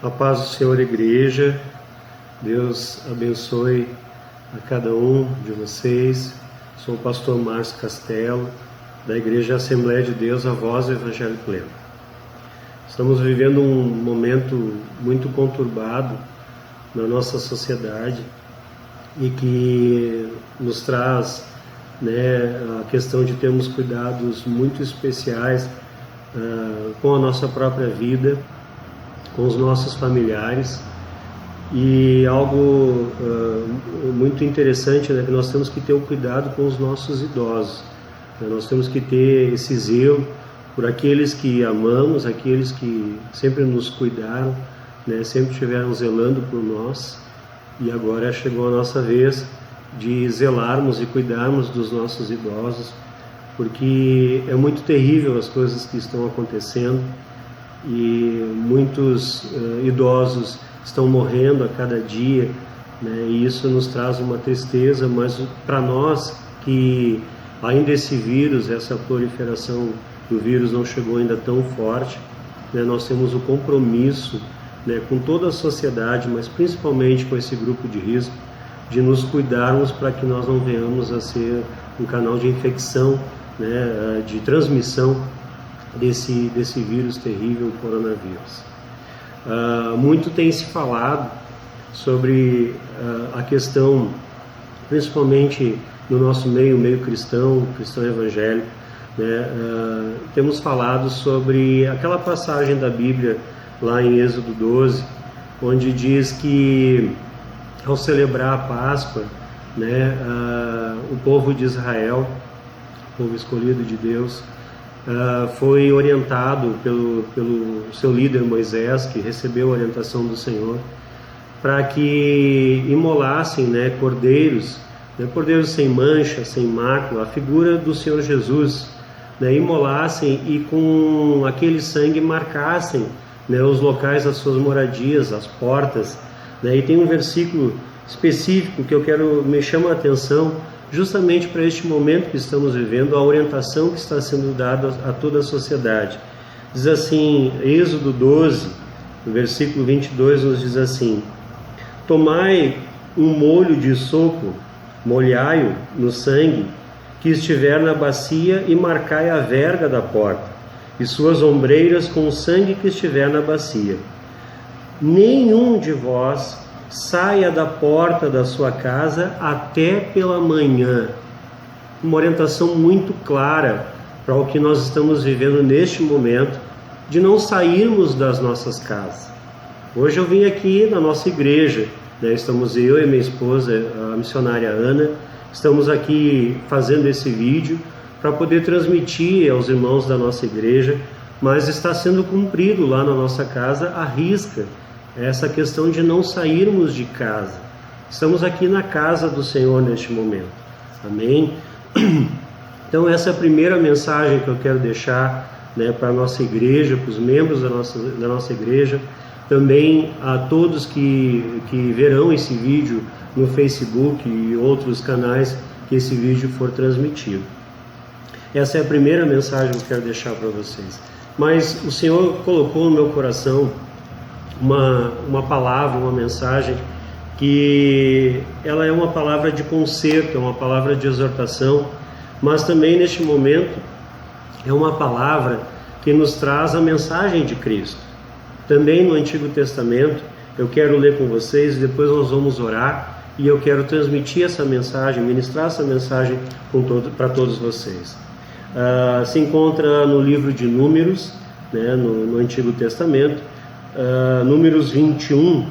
A paz do Senhor, igreja. Deus abençoe a cada um de vocês. Sou o pastor Márcio Castelo, da Igreja Assembleia de Deus, a Voz do Evangelho Pleno. Estamos vivendo um momento muito conturbado na nossa sociedade e que nos traz a questão de termos cuidados muito especiais com a nossa própria vida, com os nossos familiares. E algo muito interessante é que nós temos que ter o cuidado com os nossos idosos. Nós temos que ter esse zelo por aqueles que amamos, aqueles que sempre nos cuidaram, sempre estiveram zelando por nós. E agora chegou a nossa vez de zelarmos e cuidarmos dos nossos idosos, porque é muito terrível as coisas que estão acontecendo e muitos idosos estão morrendo a cada dia, e isso nos traz uma tristeza, mas para nós que ainda esse vírus, essa proliferação do vírus não chegou ainda tão forte, nós temos o compromisso com toda a sociedade, mas principalmente com esse grupo de risco, de nos cuidarmos para que nós não venhamos a ser um canal de infecção, de transmissão desse vírus terrível, o coronavírus. Muito tem se falado sobre a questão, principalmente no nosso meio cristão evangélico, temos falado sobre aquela passagem da Bíblia lá em Êxodo 12, onde diz que ao celebrar a Páscoa, o povo de Israel, o povo escolhido de Deus, foi orientado pelo seu líder Moisés, que recebeu a orientação do Senhor, para que imolassem cordeiros, cordeiros sem mancha, sem mácula, a figura do Senhor Jesus, imolassem e com aquele sangue marcassem os locais das suas moradias, as portas. E tem um versículo específico que me chama a atenção, justamente para este momento que estamos vivendo, a orientação que está sendo dada a toda a sociedade. Diz assim, Êxodo 12, no versículo 22, nos diz assim: tomai um molho de sopo, molhai-o no sangue que estiver na bacia e marcai a verga da porta e suas ombreiras com o sangue que estiver na bacia. Nenhum de vós saia da porta da sua casa até pela manhã. Uma orientação muito clara para o que nós estamos vivendo neste momento, de não sairmos das nossas casas. Hoje eu vim aqui na nossa igreja, estamos eu e minha esposa, a missionária Ana, estamos aqui fazendo esse vídeo para poder transmitir aos irmãos da nossa igreja, mas está sendo cumprido lá na nossa casa à risca essa questão de não sairmos de casa. Estamos aqui na casa do Senhor neste momento. Amém? Então essa é a primeira mensagem que eu quero deixar para a nossa igreja, para os membros da nossa igreja, também a todos que verão esse vídeo no Facebook e outros canais que esse vídeo for transmitido. Essa é a primeira mensagem que eu quero deixar para vocês. Mas o Senhor colocou no meu coração uma palavra, uma mensagem que ela é uma palavra de conserto, é uma palavra de exortação, mas também neste momento é uma palavra que nos traz a mensagem de Cristo. Também no Antigo Testamento, eu quero ler com vocês, depois nós vamos orar e eu quero transmitir essa mensagem, ministrar essa mensagem para todos vocês. Se encontra no livro de Números, no Antigo Testamento, Números 21,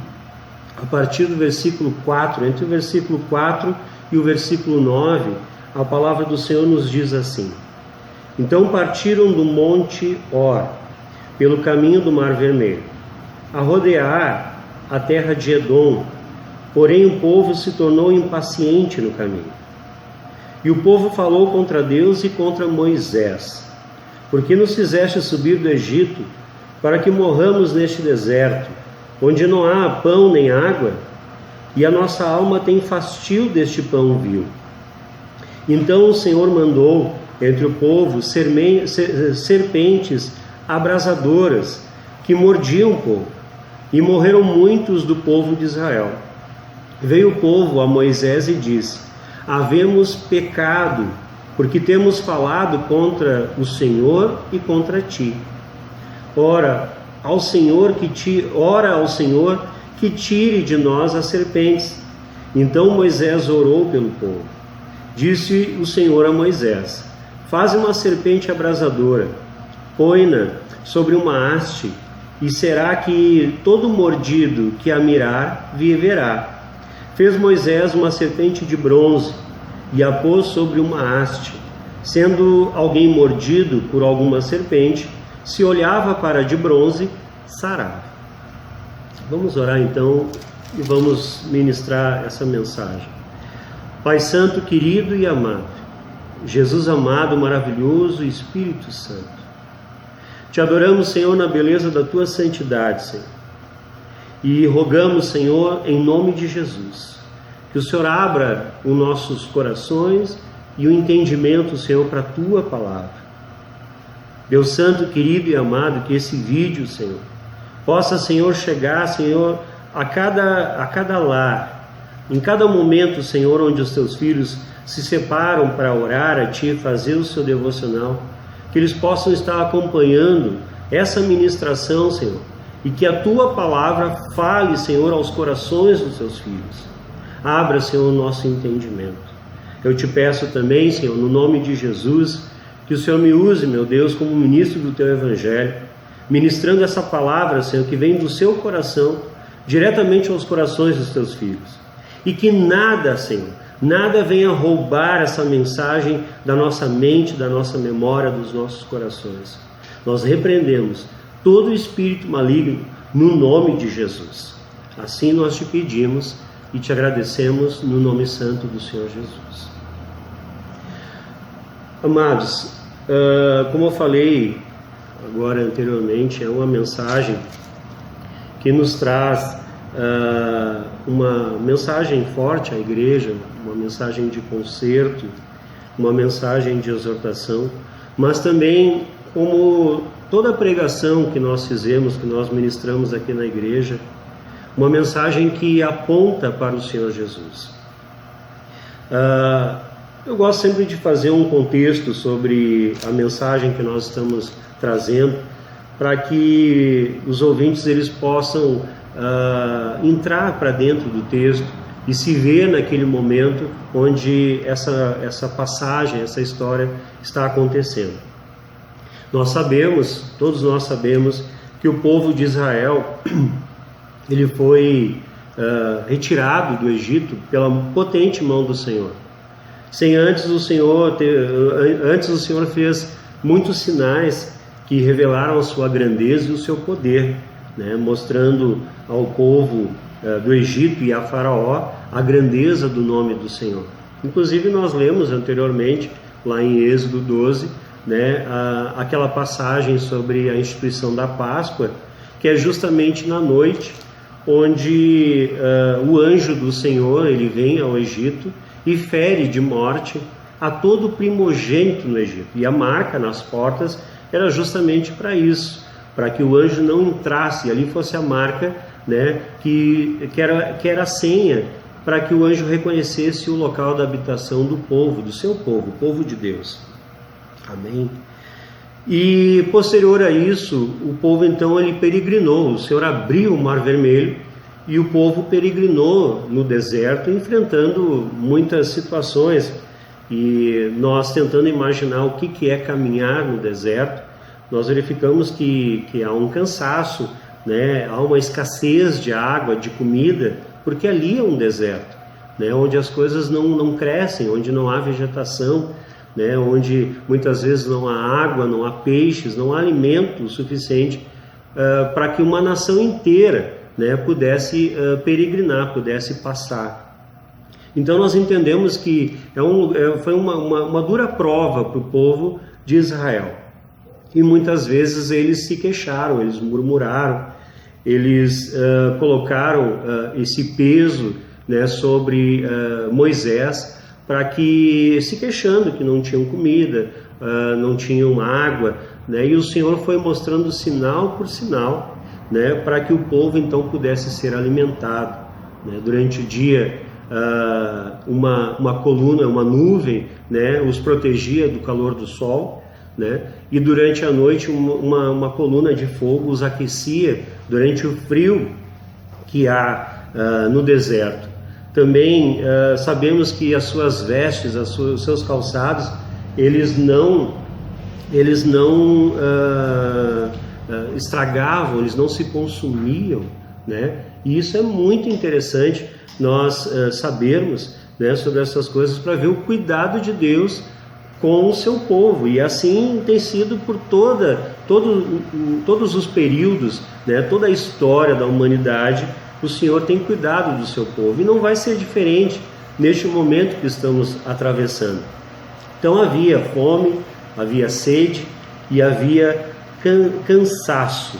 a partir do versículo 4, entre o versículo 4 e o versículo 9, a palavra do Senhor nos diz assim: então partiram do monte Or, pelo caminho do Mar Vermelho, a rodear a terra de Edom, porém o povo se tornou impaciente no caminho. E o povo falou contra Deus e contra Moisés: porque nos fizeste subir do Egito, para que morramos neste deserto, onde não há pão nem água, e a nossa alma tem fastio deste pão vil. Então o Senhor mandou entre o povo serpentes abrasadoras, que mordiam o povo, e morreram muitos do povo de Israel. Veio o povo a Moisés e disse: havemos pecado, porque temos falado contra o Senhor e contra ti. Ora ao Senhor que tire de nós as serpentes. Então Moisés orou pelo povo. Disse o Senhor a Moisés: faze uma serpente abrasadora, põe-na sobre uma haste, e será que todo mordido que a mirar viverá. Fez Moisés uma serpente de bronze e a pôs sobre uma haste. Sendo alguém mordido por alguma serpente, se olhava para a de bronze, sarava. Vamos orar então e vamos ministrar essa mensagem. Pai Santo, querido e amado, Jesus amado, maravilhoso, Espírito Santo, te adoramos, Senhor, na beleza da tua santidade, Senhor, e rogamos, Senhor, em nome de Jesus, que o Senhor abra os nossos corações e o entendimento, Senhor, para a tua palavra. Deus Santo, querido e amado, que esse vídeo, Senhor, possa, Senhor, chegar, Senhor, a cada lar, em cada momento, Senhor, onde os teus filhos se separam para orar a Ti, fazer o seu devocional, que eles possam estar acompanhando essa ministração, Senhor, e que a Tua palavra fale, Senhor, aos corações dos Teus filhos. Abra, Senhor, o nosso entendimento. Eu te peço também, Senhor, no nome de Jesus, que o Senhor me use, meu Deus, como ministro do Teu Evangelho, ministrando essa palavra, Senhor, que vem do Seu coração, diretamente aos corações dos Teus filhos. E que nada, Senhor, nada venha roubar essa mensagem da nossa mente, da nossa memória, dos nossos corações. Nós repreendemos todo espírito maligno no nome de Jesus. Assim nós te pedimos e te agradecemos no nome santo do Senhor Jesus. Amados, como eu falei agora anteriormente, é uma mensagem que nos traz uma mensagem forte à igreja, uma mensagem de conserto, uma mensagem de exortação, mas também, como toda a pregação que nós fizemos, que nós ministramos aqui na igreja, uma mensagem que aponta para o Senhor Jesus. Eu gosto sempre de fazer um contexto sobre a mensagem que nós estamos trazendo, para que os ouvintes eles possam entrar para dentro do texto e se ver naquele momento onde essa passagem, essa história está acontecendo. Nós sabemos, todos nós sabemos, que o povo de Israel ele foi retirado do Egito pela potente mão do Senhor. Antes o Senhor fez muitos sinais que revelaram a sua grandeza e o seu poder, né, mostrando ao povo do Egito e a Faraó a grandeza do nome do Senhor. Inclusive nós lemos anteriormente, lá em Êxodo 12, né, aquela passagem sobre a instituição da Páscoa, que é justamente na noite onde o anjo do Senhor ele vem ao Egito e fere de morte a todo primogênito no Egito. E a marca nas portas era justamente para isso, para que o anjo não entrasse, e ali fosse a marca, né, que era a senha, para que o anjo reconhecesse o local da habitação do povo, do seu povo, o povo de Deus. Amém? E posterior a isso, o povo então ele peregrinou, o Senhor abriu o Mar Vermelho, e o povo peregrinou no deserto, enfrentando muitas situações, e nós tentando imaginar o que é caminhar no deserto, nós verificamos que há um cansaço, né? Há uma escassez de água, de comida, porque ali é um deserto, né? Onde as coisas não crescem, onde não há vegetação, né? Onde muitas vezes não há água, não há peixes, não há alimento suficiente para que uma nação inteira, né, pudesse peregrinar, pudesse passar. Então nós entendemos que foi uma dura prova para o povo de Israel. E muitas vezes eles se queixaram, eles murmuraram, eles colocaram esse peso, né, sobre Moisés, para que, se queixando que não tinham comida, não tinham água, né, e o Senhor foi mostrando sinal por sinal, né, para que o povo então pudesse ser alimentado, né? Durante o dia, uma coluna, uma nuvem, né, os protegia do calor do sol, né? E durante a noite uma coluna de fogo os aquecia durante o frio que há no deserto. Também sabemos que as suas vestes, os seus calçados, eles não estragavam, eles não se consumiam, né? E isso é muito interessante nós sabermos, né, sobre essas coisas, para ver o cuidado de Deus com o seu povo. E assim tem sido por todos os períodos, né, toda a história da humanidade. O Senhor tem cuidado do seu povo e não vai ser diferente neste momento que estamos atravessando. Então havia fome, havia sede e havia cansaço.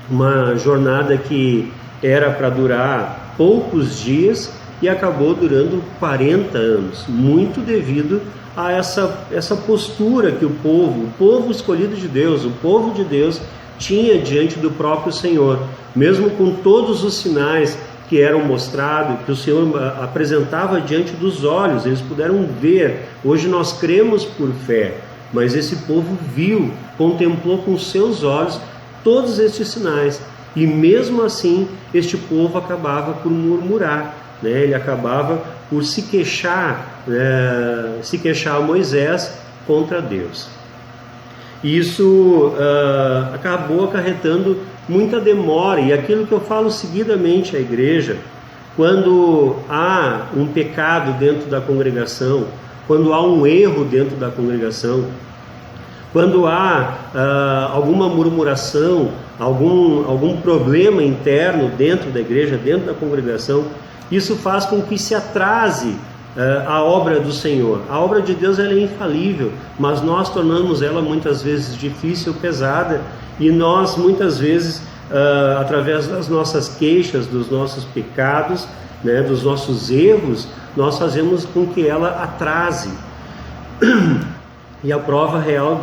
Uma jornada que era para durar poucos dias e acabou durando 40 anos, muito devido a essa postura que o povo escolhido de Deus, o povo de Deus, tinha diante do próprio Senhor. Mesmo com todos os sinais que eram mostrados, que o Senhor apresentava diante dos olhos, eles puderam ver. Hoje nós cremos por fé, mas esse povo viu, contemplou com seus olhos todos estes sinais, e mesmo assim este povo acabava por murmurar, né? Ele acabava por se queixar a Moisés contra Deus. Isso acabou acarretando muita demora, e aquilo que eu falo seguidamente à igreja, quando há um pecado dentro da congregação, quando há um erro dentro da congregação, quando há alguma murmuração, algum problema interno dentro da igreja, dentro da congregação, isso faz com que se atrase a obra do Senhor. A obra de Deus, ela é infalível, mas nós tornamos ela muitas vezes difícil, pesada, e nós muitas vezes, através das nossas queixas, dos nossos pecados, né, dos nossos erros, nós fazemos com que ela atrase. E a prova real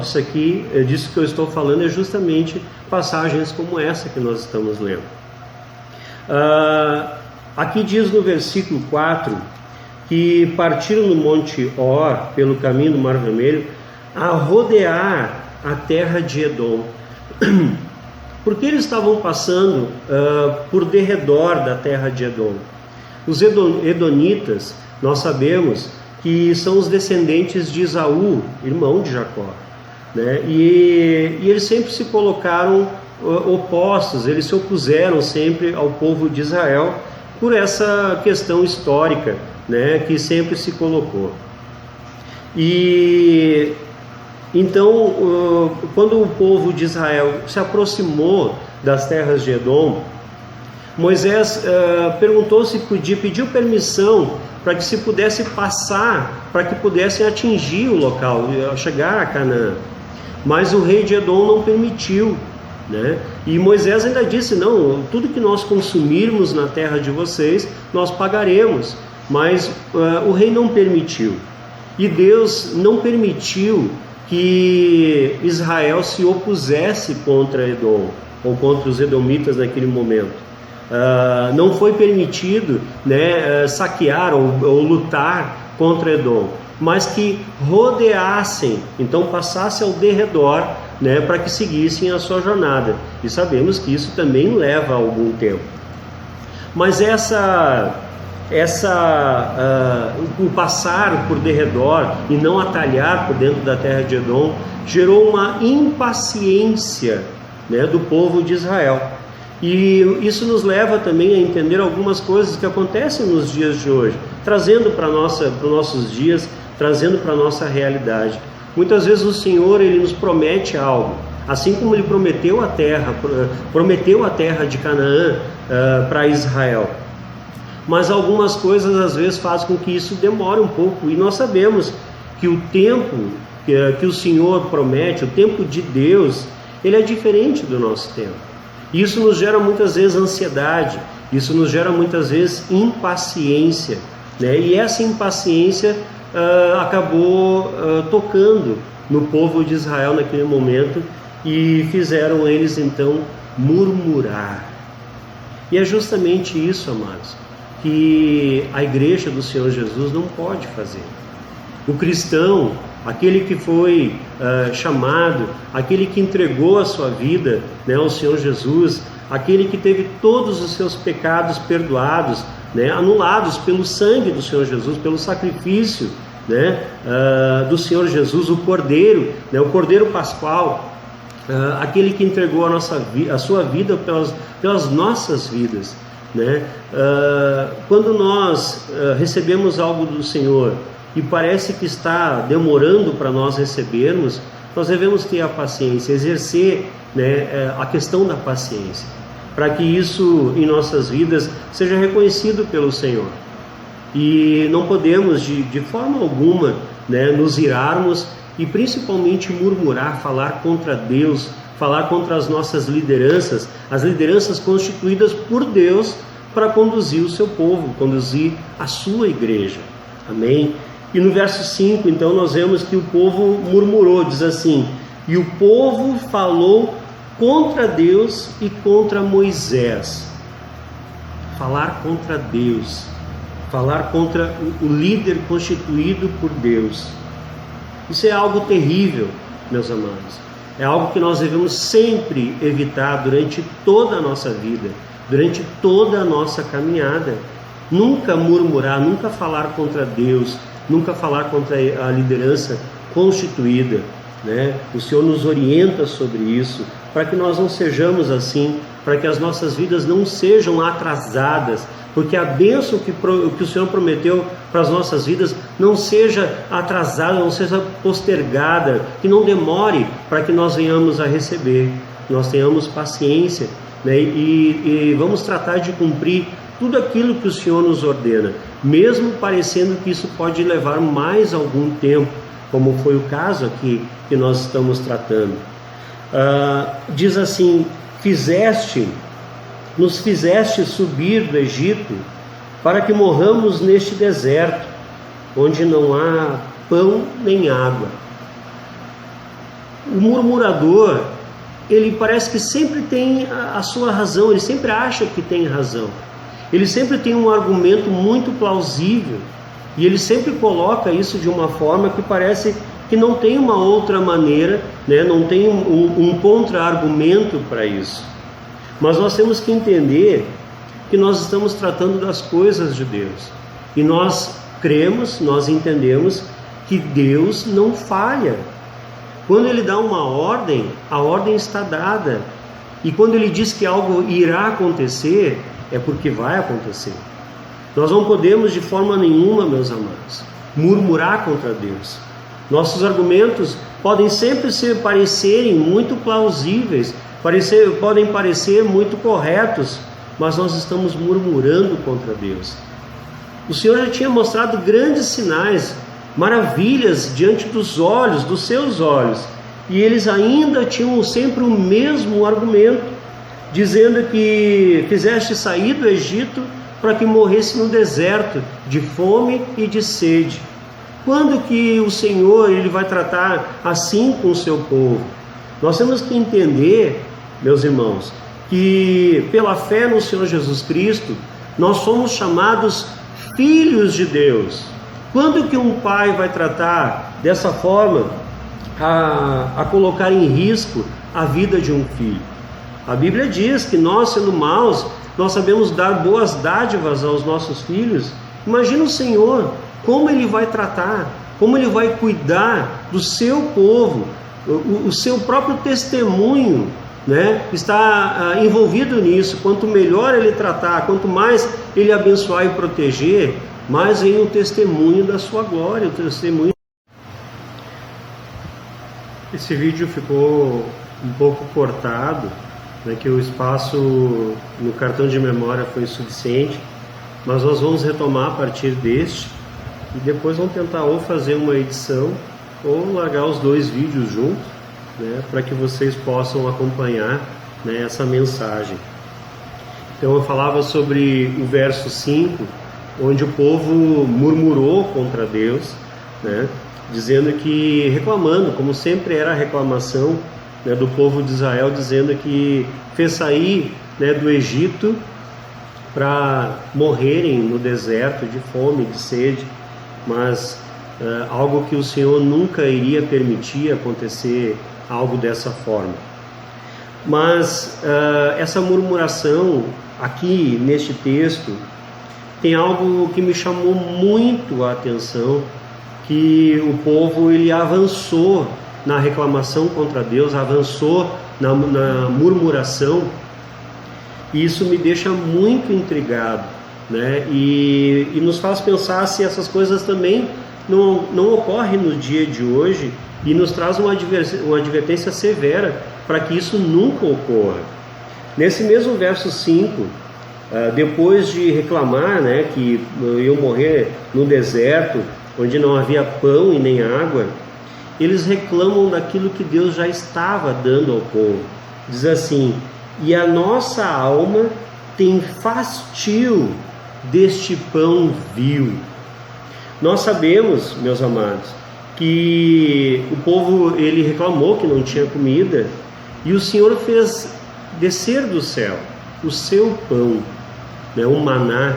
disso que eu estou falando, é justamente passagens como essa que nós estamos lendo. Aqui diz no versículo 4, que partiram no Monte Or, pelo caminho do Mar Vermelho, a rodear a terra de Edom. Porque eles estavam passando por derredor da terra de Edom. Os edonitas, nós sabemos que são os descendentes de Esaú, irmão de Jacó, né? E eles sempre se colocaram opostos, eles se opuseram sempre ao povo de Israel por essa questão histórica, né, que sempre se colocou. E então, quando o povo de Israel se aproximou das terras de Edom, Moisés perguntou se pediu permissão para que se pudesse passar, para que pudessem atingir o local, chegar a Canaã. Mas o rei de Edom não permitiu, né? E Moisés ainda disse: não, tudo que nós consumirmos na terra de vocês, nós pagaremos. Mas o rei não permitiu. E Deus não permitiu que Israel se opusesse contra Edom, ou contra os edomitas naquele momento. Não foi permitido, né, saquear ou lutar contra Edom, mas que rodeassem, então passassem ao derredor, né, para que seguissem a sua jornada. E sabemos que isso também leva algum tempo. Mas o passar por derredor e não atalhar por dentro da terra de Edom gerou uma impaciência, né, do povo de Israel. E isso nos leva também a entender algumas coisas que acontecem nos dias de hoje, trazendo para os nossos dias, trazendo para a nossa realidade. Muitas vezes o Senhor, Ele nos promete algo, assim como Ele prometeu a terra de Canaã para Israel. Mas algumas coisas às vezes fazem com que isso demore um pouco, e nós sabemos que o tempo que o Senhor promete, o tempo de Deus, ele é diferente do nosso tempo. Isso nos gera muitas vezes ansiedade, isso nos gera muitas vezes impaciência, né? E essa impaciência acabou tocando no povo de Israel naquele momento, e fizeram eles então murmurar. E é justamente isso, amados, que a igreja do Senhor Jesus não pode fazer. O cristão, aquele que foi chamado, aquele que entregou a sua vida, né, ao Senhor Jesus, aquele que teve todos os seus pecados perdoados, né, anulados pelo sangue do Senhor Jesus, pelo sacrifício, né, do Senhor Jesus, o Cordeiro, né, o Cordeiro Pascual, aquele que entregou a sua vida pelas nossas vidas, né? Quando nós recebemos algo do Senhor e parece que está demorando para nós recebermos, nós devemos ter a paciência, exercer, né, a questão da paciência, para que isso em nossas vidas seja reconhecido pelo Senhor. E não podemos de forma alguma, né, nos irarmos e principalmente murmurar, falar contra Deus, falar contra as nossas lideranças, as lideranças constituídas por Deus para conduzir o seu povo, conduzir a sua igreja. Amém? E no verso 5, então, nós vemos que o povo murmurou, diz assim: e o povo falou contra Deus e contra Moisés. Falar contra Deus, falar contra o líder constituído por Deus. Isso é algo terrível, meus amados. É algo que nós devemos sempre evitar durante toda a nossa vida, durante toda a nossa caminhada. Nunca murmurar, nunca falar contra Deus, nunca falar contra a liderança constituída, né? O Senhor nos orienta sobre isso, para que nós não sejamos assim, para que as nossas vidas não sejam atrasadas, porque a bênção que o Senhor prometeu para as nossas vidas não seja atrasada, não seja postergada, que não demore para que nós venhamos a receber, nós tenhamos paciência, né? E vamos tratar de cumprir tudo aquilo que o Senhor nos ordena, mesmo parecendo que isso pode levar mais algum tempo, como foi o caso aqui que nós estamos tratando. Diz assim: nos fizeste subir do Egito para que morramos neste deserto, onde não há pão nem água. O murmurador, ele parece que sempre tem a sua razão, ele sempre acha que tem razão, ele sempre tem um argumento muito plausível, e ele sempre coloca isso de uma forma que parece que não tem uma outra maneira, né? Não tem um contra-argumento para isso. Mas nós temos que entender que nós estamos tratando das coisas de Deus, e nós cremos, nós entendemos que Deus não falha. Quando Ele dá uma ordem, a ordem está dada, e quando Ele diz que algo irá acontecer, é porque vai acontecer. Nós não podemos de forma nenhuma, meus amados, murmurar contra Deus. Nossos argumentos podem sempre parecerem muito plausíveis, podem parecer muito corretos, mas nós estamos murmurando contra Deus. O Senhor já tinha mostrado grandes sinais, maravilhas diante dos seus olhos, e eles ainda tinham sempre o mesmo argumento, dizendo que fizeste sair do Egito para que morresse no deserto, de fome e de sede. Quando que o Senhor ele vai tratar assim com o seu povo? Nós temos que entender, meus irmãos, que pela fé no Senhor Jesus Cristo, nós somos chamados filhos de Deus. Quando que um pai vai tratar dessa forma a colocar em risco a vida de um filho? A Bíblia diz que nós, sendo maus, nós sabemos dar boas dádivas aos nossos filhos. Imagina o Senhor, como Ele vai tratar, como Ele vai cuidar do seu povo, o seu próprio testemunho, né, está envolvido nisso. Quanto melhor Ele tratar, quanto mais Ele abençoar e proteger, mais vem o testemunho da sua glória, o testemunho. Esse vídeo ficou um pouco cortado, né, que o espaço no cartão de memória foi suficiente, mas nós vamos retomar a partir deste e depois vamos tentar ou fazer uma edição ou largar os dois vídeos juntos, né, para que vocês possam acompanhar, né, essa mensagem. Então eu falava sobre o verso 5, onde o povo murmurou contra Deus, né, dizendo que, reclamando, como sempre era a reclamação, né, do povo de Israel, dizendo que fez sair, né, do Egito para morrerem no deserto de fome, de sede, mas algo que o Senhor nunca iria permitir acontecer, algo dessa forma. Mas essa murmuração aqui neste texto tem algo que me chamou muito a atenção, que o povo ele avançou na reclamação contra Deus, avançou na murmuração, e isso me deixa muito intrigado, né? E nos faz pensar se essas coisas também não ocorrem no dia de hoje, e nos traz uma advertência severa para que isso nunca ocorra. Nesse mesmo verso 5, depois de reclamar, né, que iam morrer no deserto, onde não havia pão e nem água, eles reclamam daquilo que Deus já estava dando ao povo. Diz assim: e a nossa alma tem fastio deste pão vil. Nós sabemos, meus amados, que o povo ele reclamou que não tinha comida, e o Senhor fez descer do céu o seu pão, né, um maná,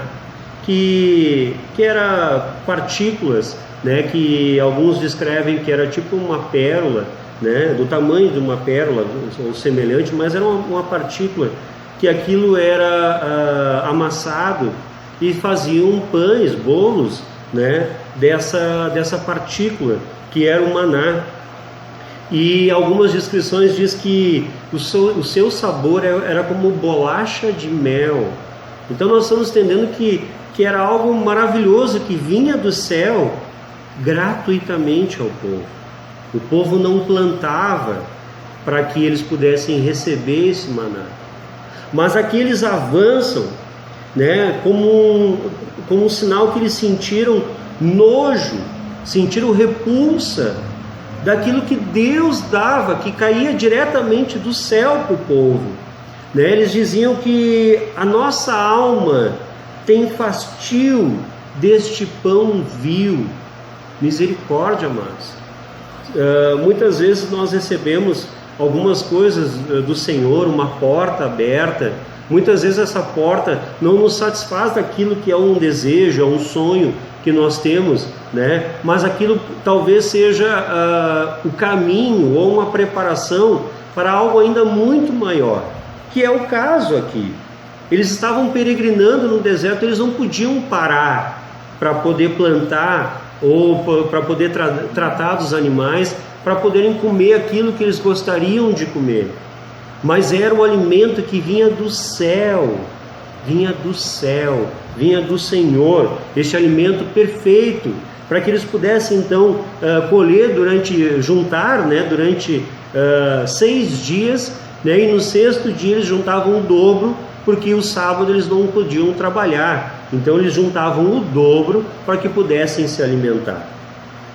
que era partículas, né, que alguns descrevem que era tipo uma pérola, né, do tamanho de uma pérola ou semelhante, mas era uma partícula, que aquilo era amassado e faziam pães, bolos, né, dessa partícula que era o maná. E algumas descrições diz que o seu sabor era como bolacha de mel. Então nós estamos entendendo que era algo maravilhoso que vinha do céu gratuitamente ao povo. O povo não plantava para que eles pudessem receber esse maná, mas aqui eles avançam, né, como um sinal que eles sentiram nojo, sentiram repulsa daquilo que Deus dava, que caía diretamente do céu para o povo, né? Eles diziam que a nossa alma tem fastio deste pão vil. Misericórdia, amados. Muitas vezes nós recebemos algumas coisas do Senhor, uma porta aberta. Muitas vezes essa porta não nos satisfaz daquilo que é um desejo, é um sonho que nós temos, né? Mas aquilo talvez seja o caminho ou uma preparação para algo ainda muito maior, que é o caso aqui. Eles estavam peregrinando no deserto, eles não podiam parar para poder plantar ou para poder tratar dos animais, para poderem comer aquilo que eles gostariam de comer. Mas era um alimento que vinha do céu, vinha do Senhor, este alimento perfeito, para que eles pudessem então colher juntar, né, durante 6 dias, né, e no 6º dia eles juntavam o dobro, porque o sábado eles não podiam trabalhar, então eles juntavam o dobro para que pudessem se alimentar.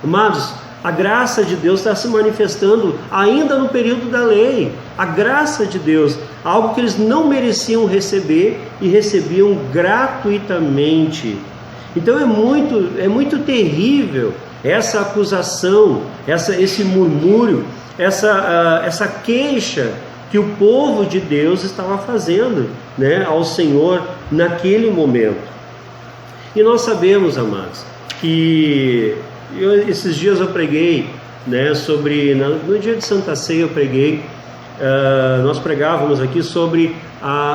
Amados, a graça de Deus está se manifestando ainda no período da lei. A graça de Deus, algo que eles não mereciam receber e recebiam gratuitamente. Então é muito terrível essa acusação, esse murmúrio, essa queixa que o povo de Deus estava fazendo, né, ao Senhor naquele momento. E nós sabemos, amados, que esses dias eu preguei, né, no dia de Santa Ceia eu preguei, nós pregávamos aqui sobre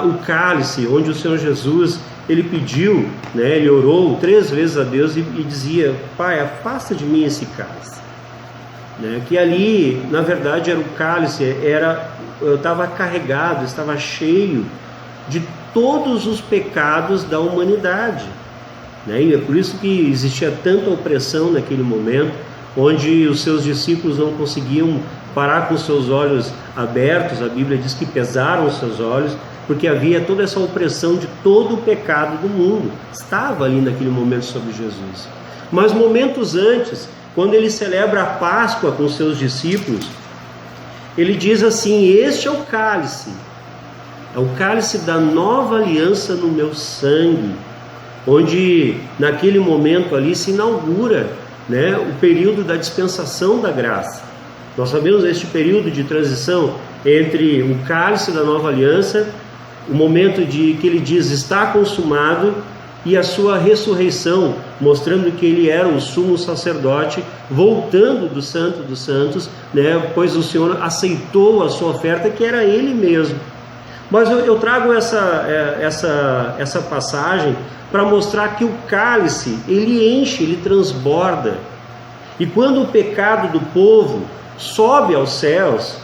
o cálice, onde o Senhor Jesus, ele pediu, né, ele orou 3 vezes a Deus e dizia: Pai, afasta de mim esse cálice, né, que ali, na verdade, era o cálice, estava carregado, estava cheio de todos os pecados da humanidade, né? E é por isso que existia tanta opressão naquele momento, onde os seus discípulos não conseguiam parar com seus olhos abertos. A Bíblia diz que pesaram os seus olhos, porque havia toda essa opressão de todo o pecado do mundo, estava ali naquele momento sobre Jesus. Mas momentos antes, quando ele celebra a Páscoa com seus discípulos, ele diz assim: este é o cálice da nova aliança no meu sangue, onde naquele momento ali se inaugura, né, o período da dispensação da graça. Nós sabemos este período de transição entre o cálice da nova aliança, o momento de que ele diz está consumado, e a sua ressurreição, mostrando que ele era o sumo sacerdote, voltando do Santo dos Santos, né? Pois o Senhor aceitou a sua oferta, que era ele mesmo. Mas eu trago essa passagem para mostrar que o cálice, ele enche, ele transborda. E quando o pecado do povo sobe aos céus,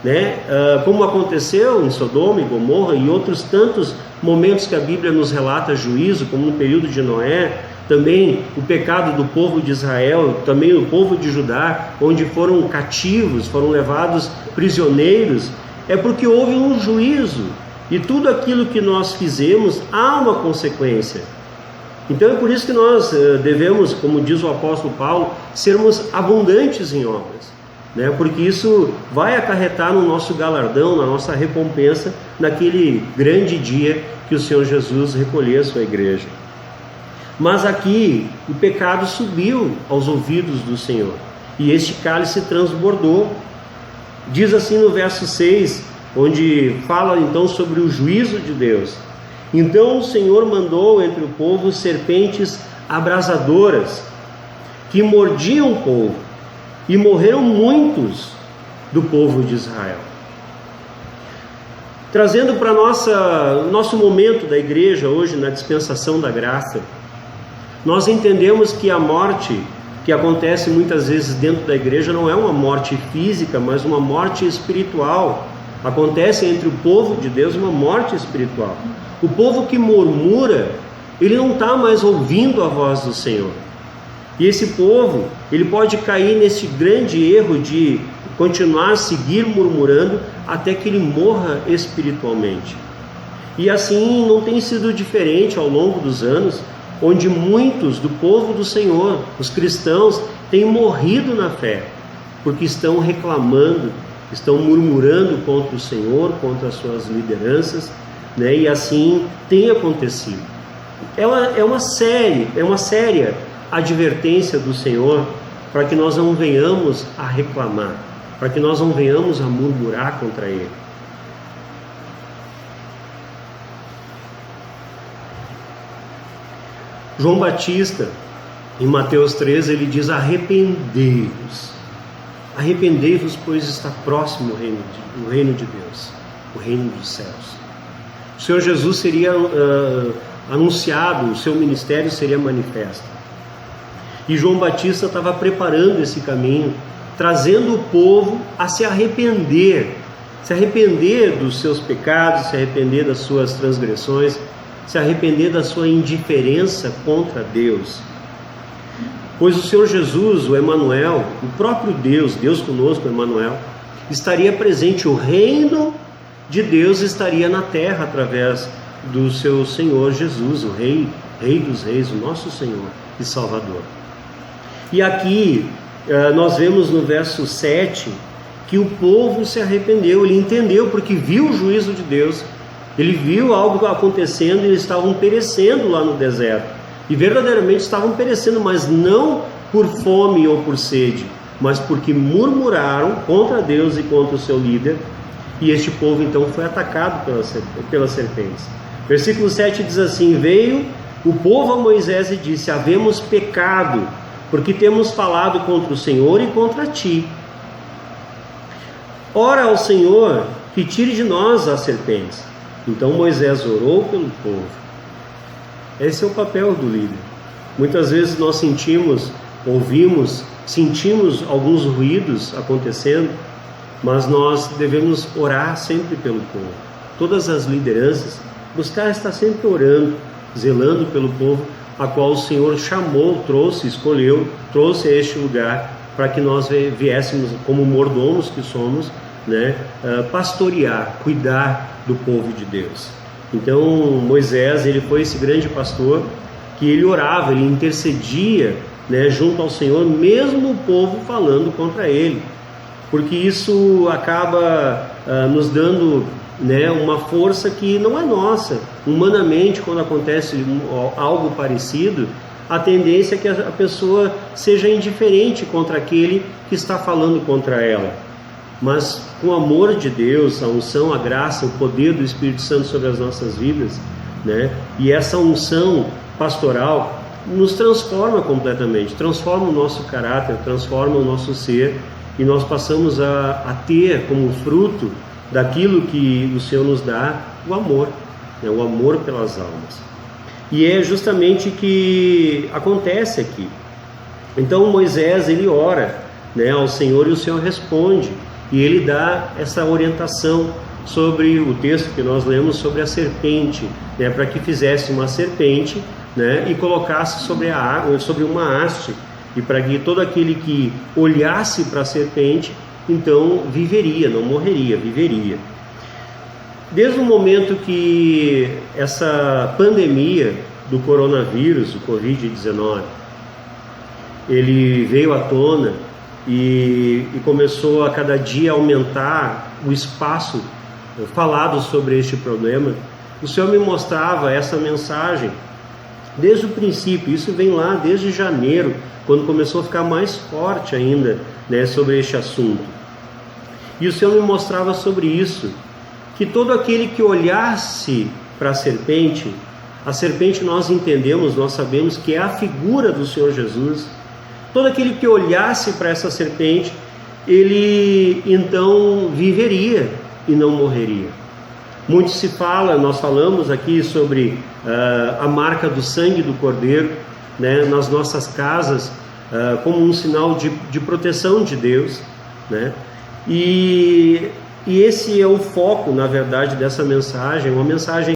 né, como aconteceu em Sodoma e Gomorra e outros tantos momentos que a Bíblia nos relata juízo, como no período de Noé, também o pecado do povo de Israel, também o povo de Judá, onde foram cativos, foram levados prisioneiros, é porque houve um juízo, e tudo aquilo que nós fizemos há uma consequência. Então é por isso que nós devemos, como diz o apóstolo Paulo, sermos abundantes em obras, né? Porque isso vai acarretar no nosso galardão, na nossa recompensa, naquele grande dia que o Senhor Jesus recolher a sua igreja. Mas aqui o pecado subiu aos ouvidos do Senhor, e este cálice transbordou. Diz assim no verso 6, onde fala então sobre o juízo de Deus: então o Senhor mandou entre o povo serpentes abrasadoras, que mordiam o povo, e morreram muitos do povo de Israel. Trazendo para nosso momento da igreja hoje, na dispensação da graça, nós entendemos que a morte que acontece muitas vezes dentro da igreja não é uma morte física, mas uma morte espiritual. Acontece entre o povo de Deus uma morte espiritual. O povo que murmura, ele não está mais ouvindo a voz do Senhor. E esse povo, ele pode cair nesse grande erro de continuar a seguir murmurando até que ele morra espiritualmente. E assim não tem sido diferente ao longo dos anos, onde muitos do povo do Senhor, os cristãos, têm morrido na fé, porque estão reclamando, estão murmurando contra o Senhor, contra as suas lideranças, né? E assim tem acontecido. É uma séria advertência do Senhor para que nós não venhamos a reclamar, para que nós não venhamos a murmurar contra Ele. João Batista, em Mateus 13, ele diz: arrependei-vos, pois está próximo o reino de Deus, o reino dos céus. O Senhor Jesus seria anunciado, o seu ministério seria manifesto. E João Batista estava preparando esse caminho, trazendo o povo a se arrepender dos seus pecados, se arrepender das suas transgressões, se arrepender da sua indiferença contra Deus. Pois o Senhor Jesus, o Emanuel, o próprio Deus conosco, Emanuel, estaria presente, o reino de Deus estaria na terra através do seu Senhor Jesus, o Rei dos Reis, o nosso Senhor e Salvador. E aqui nós vemos no verso 7 que o povo se arrependeu, ele entendeu, porque viu o juízo de Deus, ele viu algo acontecendo e eles estavam perecendo lá no deserto. E verdadeiramente estavam perecendo, mas não por fome ou por sede, mas porque murmuraram contra Deus e contra o seu líder. E este povo então foi atacado pelas serpentes. Versículo 7 diz assim: veio o povo a Moisés e disse: havemos pecado, porque temos falado contra o Senhor e contra ti. Ora ao Senhor que tire de nós as serpentes. Então Moisés orou pelo povo. Esse é o papel do líder. Muitas vezes nós sentimos alguns ruídos acontecendo, mas nós devemos orar sempre pelo povo. Todas as lideranças, buscar estar sempre orando, zelando pelo povo, a qual o Senhor chamou, escolheu a este lugar, para que nós viéssemos, como mordomos que somos, né, pastorear, cuidar do povo de Deus. Então Moisés, ele foi esse grande pastor que ele orava, ele intercedia, né, junto ao Senhor, mesmo o povo falando contra ele, porque isso acaba nos dando, né, uma força que não é nossa. Humanamente, quando acontece algo parecido, a tendência é que a pessoa seja indiferente contra aquele que está falando contra ela. mas com o amor de Deus, a unção, a graça, o poder do Espírito Santo sobre as nossas vidas, né? E essa unção pastoral nos transforma completamente, transforma o nosso caráter, transforma o nosso ser, e nós passamos a ter como fruto daquilo que o Senhor nos dá o amor, né? O amor pelas almas. E é justamente o que acontece aqui. Então Moisés, ele ora, né, ao Senhor, e o Senhor responde, e ele dá essa orientação sobre o texto que nós lemos sobre a serpente, né, para que fizesse uma serpente, né, e colocasse sobre a água, sobre uma haste, e para que todo aquele que olhasse para a serpente, então viveria, não morreria, viveria. Desde o momento que essa pandemia do coronavírus, o Covid-19, ele veio à tona e começou a cada dia aumentar o espaço falado sobre este problema, o Senhor me mostrava essa mensagem desde o princípio. Isso vem lá desde janeiro, quando começou a ficar mais forte ainda, né, sobre este assunto. E o Senhor me mostrava sobre isso, que todo aquele que olhasse para a serpente nós entendemos, nós sabemos que é a figura do Senhor Jesus. Todo aquele que olhasse para essa serpente, ele então viveria e não morreria. Muito se fala, nós falamos aqui sobre a marca do sangue do Cordeiro, né, nas nossas casas, como um sinal de proteção de Deus, né? E esse é o foco, na verdade, dessa mensagem, uma mensagem